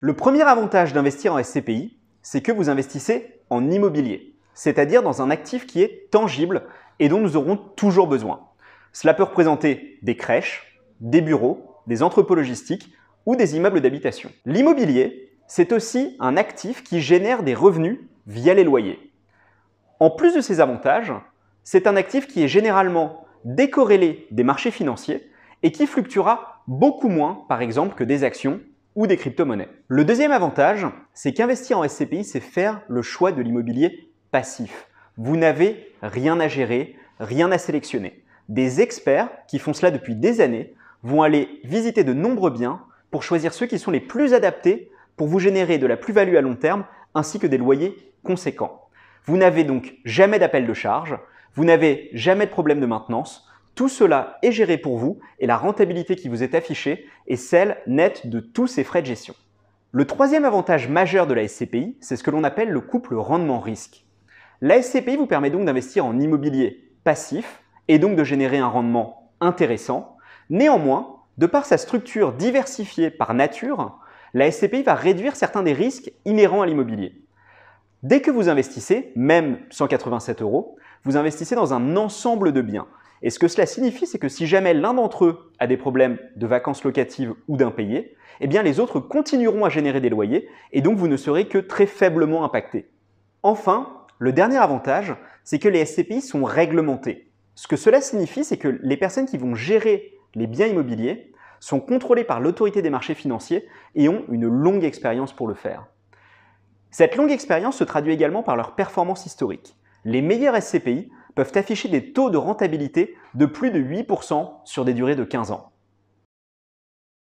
Le premier avantage d'investir en SCPI, c'est que vous investissez en immobilier, c'est-à-dire dans un actif qui est tangible et dont nous aurons toujours besoin. Cela peut représenter des crèches, des bureaux, des entrepôts logistiques ou des immeubles d'habitation. L'immobilier, c'est aussi un actif qui génère des revenus via les loyers. En plus de ces avantages, c'est un actif qui est généralement décorrélé des marchés financiers et qui fluctuera beaucoup moins, par exemple, que des actions ou des crypto-monnaies. Le deuxième avantage, c'est qu'investir en SCPI, c'est faire le choix de l'immobilier passif. Vous n'avez rien à gérer, rien à sélectionner. Des experts qui font cela depuis des années vont aller visiter de nombreux biens pour choisir ceux qui sont les plus adaptés pour vous générer de la plus-value à long terme ainsi que des loyers conséquents. Vous n'avez donc jamais d'appel de charge, vous n'avez jamais de problème de maintenance. Tout cela est géré pour vous et la rentabilité qui vous est affichée est celle nette de tous ces frais de gestion. Le troisième avantage majeur de la SCPI, c'est ce que l'on appelle le couple rendement-risque. La SCPI vous permet donc d'investir en immobilier passif et donc de générer un rendement intéressant. Néanmoins, de par sa structure diversifiée par nature, la SCPI va réduire certains des risques inhérents à l'immobilier. Dès que vous investissez, même 187 €, vous investissez dans un ensemble de biens. Et ce que cela signifie, c'est que si jamais l'un d'entre eux a des problèmes de vacances locatives ou d'impayés, eh bien les autres continueront à générer des loyers et donc vous ne serez que très faiblement impacté. Enfin, le dernier avantage, c'est que les SCPI sont réglementées. Ce que cela signifie, c'est que les personnes qui vont gérer les biens immobiliers sont contrôlées par l'autorité des marchés financiers et ont une longue expérience pour le faire. Cette longue expérience se traduit également par leur performance historique. Les meilleurs SCPI peuvent afficher des taux de rentabilité de plus de 8% sur des durées de 15 ans.